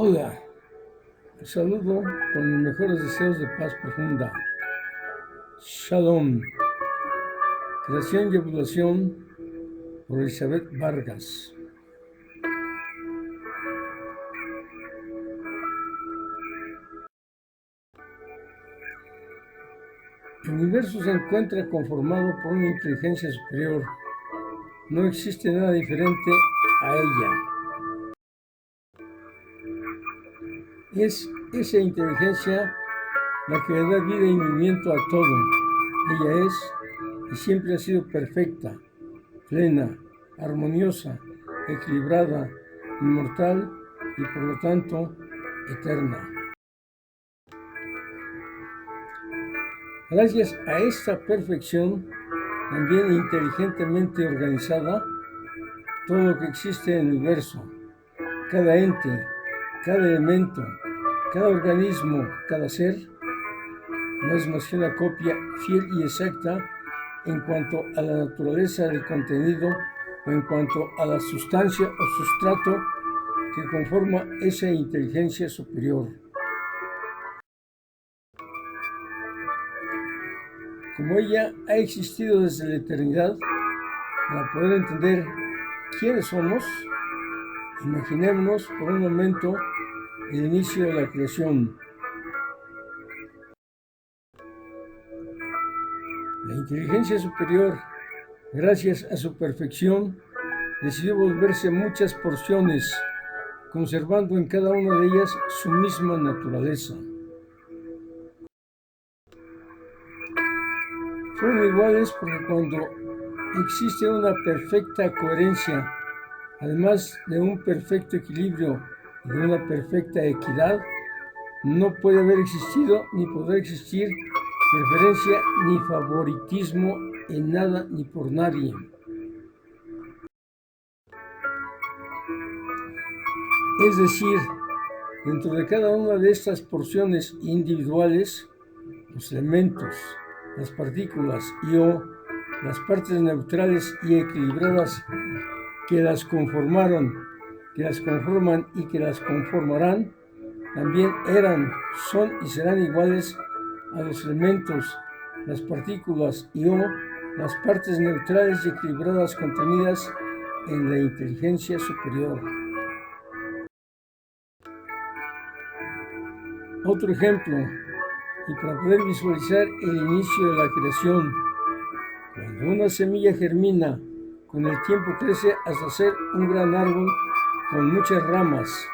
Hola, saludo con los mejores deseos de paz profunda. Shalom, creación y evolución por Elizabeth Vargas. El universo se encuentra conformado por una inteligencia superior. No existe nada diferente a ella. Es esa inteligencia la que le da vida y movimiento a todo. Ella es y siempre ha sido perfecta, plena, armoniosa, equilibrada, inmortal y por lo tanto eterna. Gracias a esta perfección, también inteligentemente organizada, todo lo que existe en el universo, cada ente, cada elemento, cada organismo, cada ser, no es más que una copia fiel y exacta en cuanto a la naturaleza del contenido o en cuanto a la sustancia o sustrato que conforma esa inteligencia superior. Como ella ha existido desde la eternidad, para poder entender quiénes somos, imaginémonos por un momento el inicio de la creación. La inteligencia superior, gracias a su perfección, decidió volverse muchas porciones, conservando en cada una de ellas su misma naturaleza. Fueron iguales porque cuando existe una perfecta coherencia, además de un perfecto equilibrio y de una perfecta equidad, no puede haber existido ni podrá existir preferencia ni favoritismo en nada ni por nadie. Es decir, dentro de cada una de estas porciones individuales, los elementos, las partículas y o las partes neutrales y equilibradas que las conformaron, que las conforman y que las conformarán, también eran, son y serán iguales a los elementos, las partículas y o las partes neutrales y equilibradas contenidas en la inteligencia superior. Otro ejemplo, y para poder visualizar el inicio de la creación, cuando una semilla germina, con el tiempo crece hasta ser un gran árbol con muchas ramas.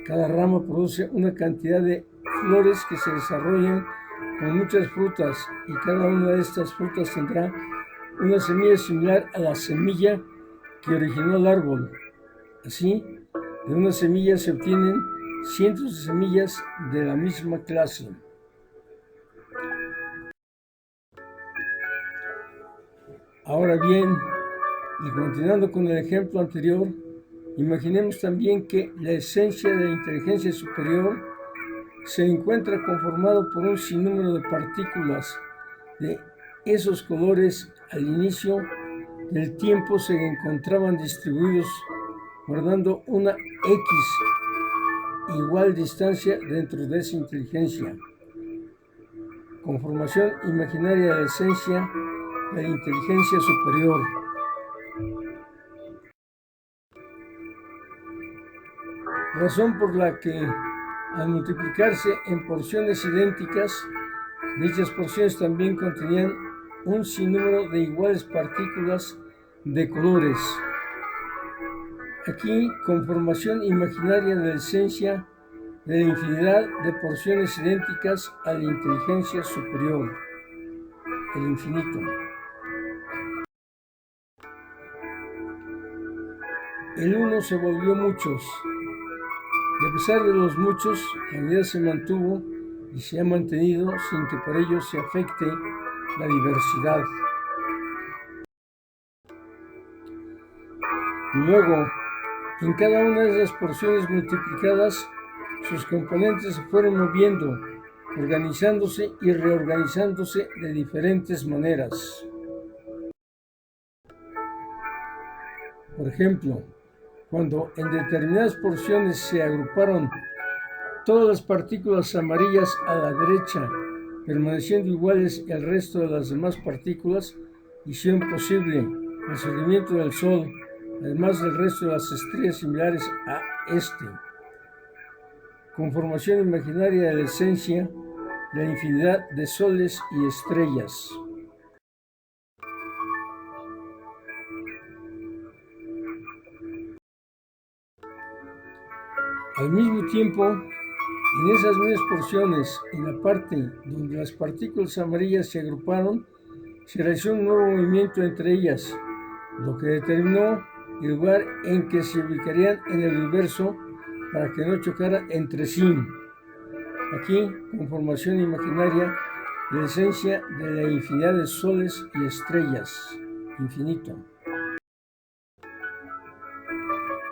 Cada rama produce una cantidad de flores que se desarrollan con muchas frutas y cada una de estas frutas tendrá una semilla similar a la semilla que originó el árbol. Así, de una semilla se obtienen cientos de semillas de la misma clase. Ahora bien, y continuando con el ejemplo anterior, imaginemos también que la esencia de la inteligencia superior se encuentra conformado por un sinnúmero de partículas de esos colores. Al inicio del tiempo se encontraban distribuidos guardando una X igual distancia dentro de esa inteligencia. Conformación imaginaria de la esencia de la inteligencia superior. Razón por la que al multiplicarse en porciones idénticas, dichas porciones también contenían un sinnúmero de iguales partículas de colores. Aquí, conformación imaginaria de la esencia de la infinidad de porciones idénticas a la inteligencia superior, el infinito. El uno se volvió muchos, y a pesar de los muchos, la unidad se mantuvo y se ha mantenido sin que por ello se afecte la diversidad. Luego, en cada una de esas porciones multiplicadas, sus componentes se fueron moviendo, organizándose y reorganizándose de diferentes maneras. Por ejemplo, Cuando en determinadas porciones se agruparon todas las partículas amarillas a la derecha, permaneciendo iguales al resto de las demás partículas, hicieron posible el surgimiento del Sol, además del resto de las estrellas similares a este. Conformación imaginaria de la esencia de la infinidad de soles y estrellas. Al mismo tiempo, en esas mismas porciones, en la parte donde las partículas amarillas se agruparon, se realizó un nuevo movimiento entre ellas, lo que determinó el lugar en que se ubicarían en el universo para que no chocaran entre sí. Aquí, conformación imaginaria de la esencia de la infinidad de soles y estrellas, infinito.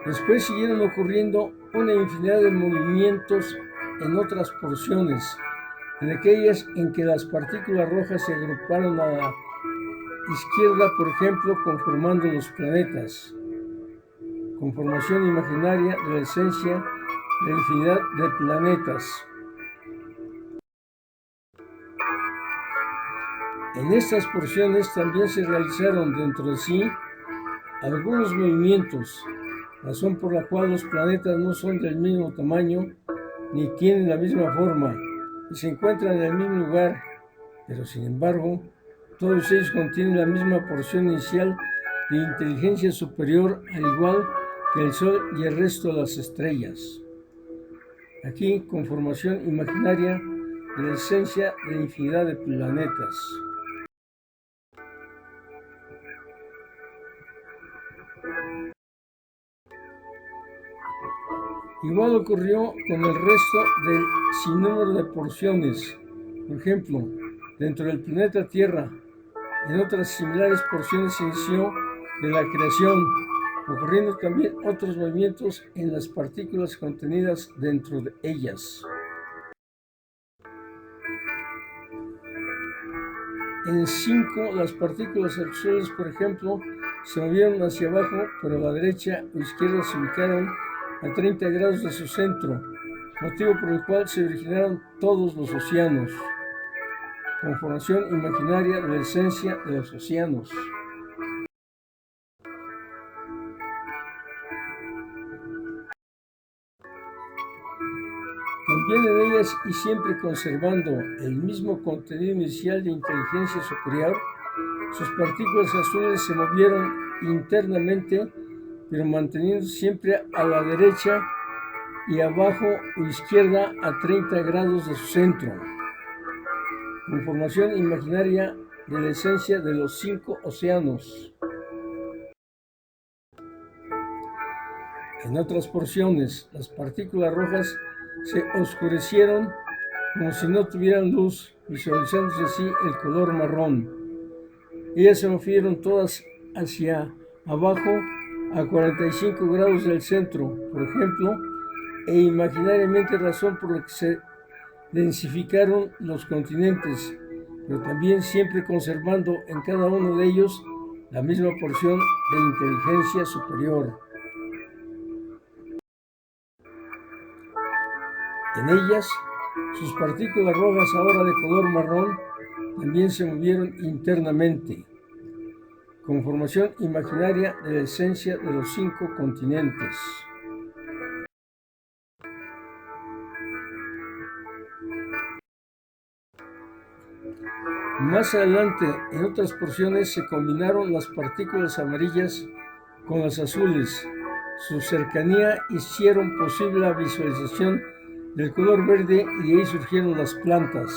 Después siguieron ocurriendo una infinidad de movimientos en otras porciones, en aquellas en que las partículas rojas se agruparon a la izquierda, por ejemplo, conformando los planetas. Conformación imaginaria de la esencia de la infinidad de planetas. En estas porciones también se realizaron dentro de sí algunos movimientos, razón por la cual los planetas no son del mismo tamaño ni tienen la misma forma y se encuentran en el mismo lugar, pero sin embargo, todos ellos contienen la misma porción inicial de inteligencia superior, al igual que el Sol y el resto de las estrellas. Aquí, conformación imaginaria de la esencia de la infinidad de planetas. Igual ocurrió con el resto del sinnúmero de porciones. Por ejemplo, dentro del planeta Tierra, en otras similares porciones se inició de la creación, ocurriendo también otros movimientos en las partículas contenidas dentro de ellas. En 5, las partículas azules, por ejemplo, se movieron hacia abajo, pero a la derecha o izquierda se ubicaron a 30 grados de su centro, motivo por el cual se originaron todos los océanos. Conformación imaginaria de la esencia de los océanos. También en ellas, y siempre conservando el mismo contenido inicial de inteligencia superior, sus partículas azules se movieron internamente, pero manteniendo siempre a la derecha y abajo o izquierda a 30 grados de su centro. Conformación imaginaria de la esencia de los 5 océanos. En otras porciones, las partículas rojas se oscurecieron como si no tuvieran luz, visualizándose así el color marrón. Ellas se movieron todas hacia abajo a 45 grados del centro, por ejemplo, e imaginariamente razón por la que se densificaron los continentes, pero también siempre conservando en cada uno de ellos la misma porción de inteligencia superior. En ellas, sus partículas rojas, ahora de color marrón, también se movieron internamente. Conformación imaginaria de la esencia de los 5 continentes. Más adelante, en otras porciones, se combinaron las partículas amarillas con las azules. Su cercanía hicieron posible la visualización del color verde y de ahí surgieron las plantas.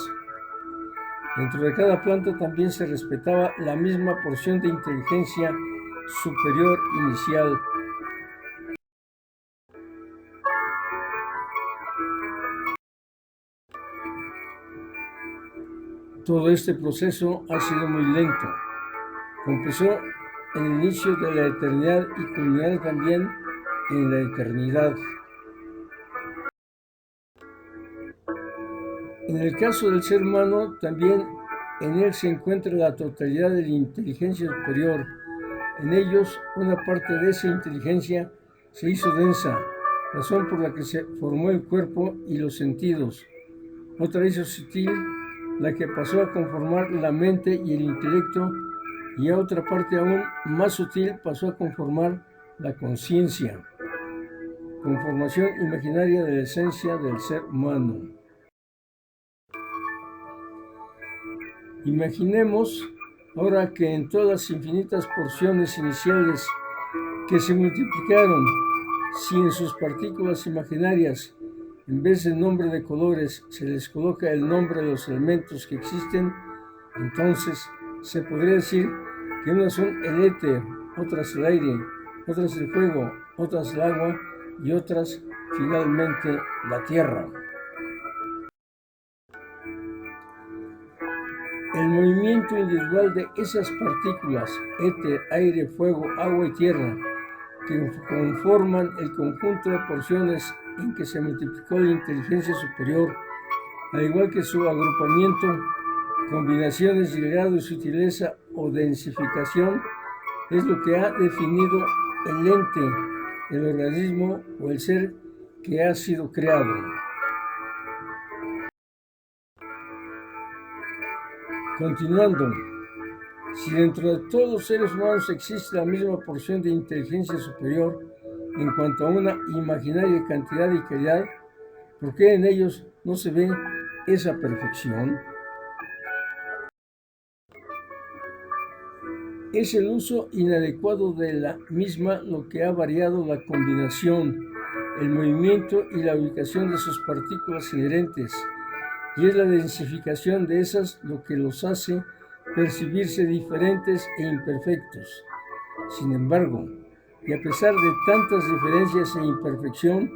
Dentro de cada planta también se respetaba la misma porción de inteligencia superior inicial. Todo este proceso ha sido muy lento. Comenzó en el inicio de la eternidad y culminará también en la eternidad. En el caso del ser humano, también en él se encuentra la totalidad de la inteligencia superior. En ellos, una parte de esa inteligencia se hizo densa, razón por la que se formó el cuerpo y los sentidos. Otra hizo sutil, la que pasó a conformar la mente y el intelecto, y a otra parte aún más sutil pasó a conformar la conciencia, conformación imaginaria de la esencia del ser humano. Imaginemos ahora que en todas las infinitas porciones iniciales que se multiplicaron, si en sus partículas imaginarias, en vez del nombre de colores, se les coloca el nombre de los elementos que existen, entonces se podría decir que unas son el éter, otras el aire, otras el fuego, otras el agua y otras, finalmente, la tierra. El movimiento individual de esas partículas, éter, aire, fuego, agua y tierra, que conforman el conjunto de porciones en que se multiplicó la inteligencia superior, al igual que su agrupamiento, combinaciones de grado y sutileza o densificación, es lo que ha definido el ente, el organismo o el ser que ha sido creado. Continuando, si dentro de todos los seres humanos existe la misma porción de inteligencia superior en cuanto a una imaginaria cantidad y calidad, ¿por qué en ellos no se ve esa perfección? Es el uso inadecuado de la misma lo que ha variado la combinación, el movimiento y la ubicación de sus partículas inherentes, y es la densificación de esas lo que los hace percibirse diferentes e imperfectos. Sin embargo, y a pesar de tantas diferencias e imperfección,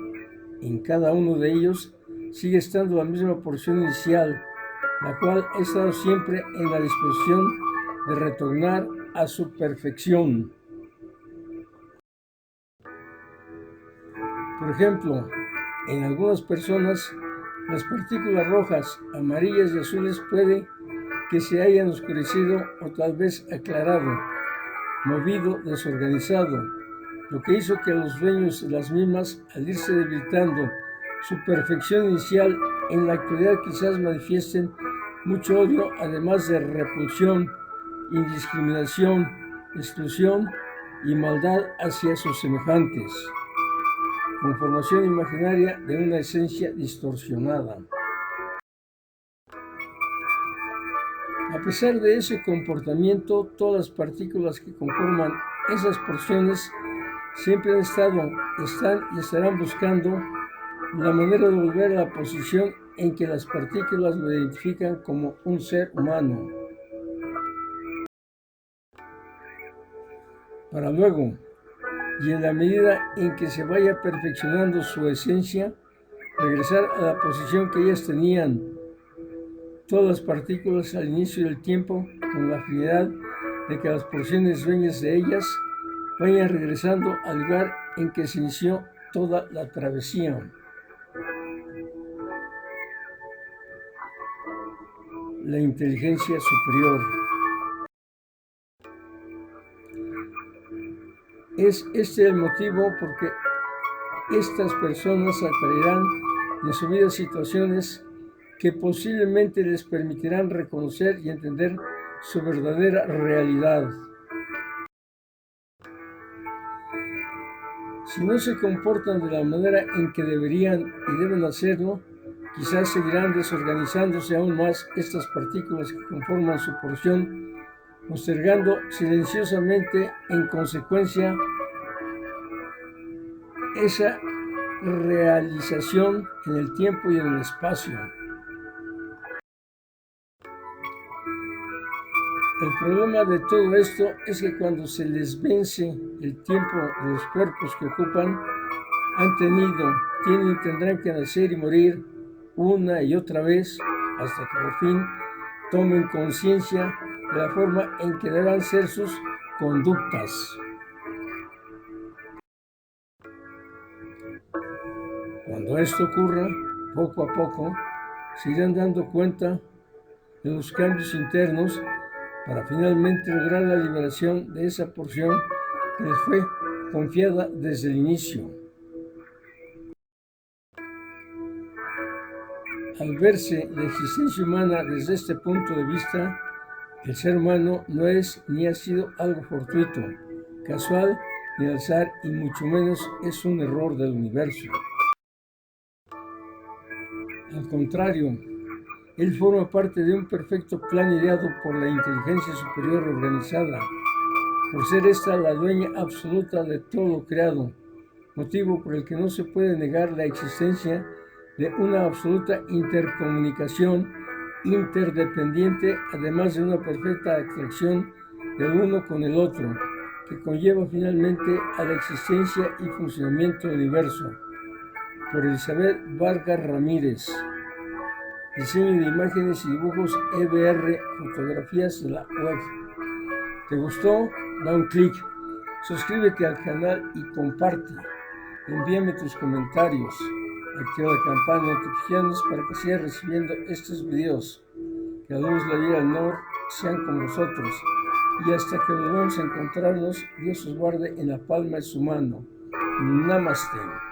en cada uno de ellos sigue estando la misma porción inicial, la cual ha estado siempre en la disposición de retornar a su perfección. Por ejemplo, en algunas personas, las partículas rojas, amarillas y azules puede que se hayan oscurecido o tal vez aclarado, movido, desorganizado, lo que hizo que los dueños de las mismas, al irse debilitando su perfección inicial, en la actualidad quizás manifiesten mucho odio, además de repulsión, indiscriminación, exclusión y maldad hacia sus semejantes, conformación imaginaria de una esencia distorsionada. A pesar de ese comportamiento, todas las partículas que conforman esas porciones siempre han estado, están y estarán buscando la manera de volver a la posición en que las partículas lo identifican como un ser humano, para luego, y en la medida en que se vaya perfeccionando su esencia, regresar a la posición que ellas tenían, todas las partículas al inicio del tiempo, con la finalidad de que las porciones dueñas de ellas vayan regresando al lugar en que se inició toda la travesía. La inteligencia superior. Es este el motivo por que estas personas atraerán en su vida situaciones que posiblemente les permitirán reconocer y entender su verdadera realidad. Si no se comportan de la manera en que deberían y deben hacerlo, quizás seguirán desorganizándose aún más estas partículas que conforman su porción, postergando silenciosamente en consecuencia esa realización en el tiempo y en el espacio. El problema de todo esto es que cuando se les vence el tiempo de los cuerpos que ocupan, han tenido, tienen y tendrán que nacer y morir una y otra vez hasta que por fin tomen conciencia de la forma en que deberán ser sus conductas. Cuando esto ocurra, poco a poco, se irán dando cuenta de los cambios internos para finalmente lograr la liberación de esa porción que les fue confiada desde el inicio. Al verse la existencia humana desde este punto de vista, el ser humano no es ni ha sido algo fortuito, casual ni al azar, y mucho menos es un error del universo. Al contrario, él forma parte de un perfecto plan ideado por la inteligencia superior organizada, por ser esta la dueña absoluta de todo lo creado, motivo por el que no se puede negar la existencia de una absoluta intercomunicación interdependiente, además de una perfecta atracción del uno con el otro, que conlleva finalmente a la existencia y funcionamiento del universo. Por Elizabeth Vargas Ramírez. Diseño de imágenes y dibujos EBR, fotografías de la web. ¿Te gustó? Da un clic, suscríbete al canal y comparte. Envíame tus comentarios. Activa la campana de notificaciones para que sigas recibiendo estos videos. Que la luz, la vida y el honor sean con vosotros. Y hasta que volvamos a encontrarnos, Dios os guarde en la palma de su mano. Namaste.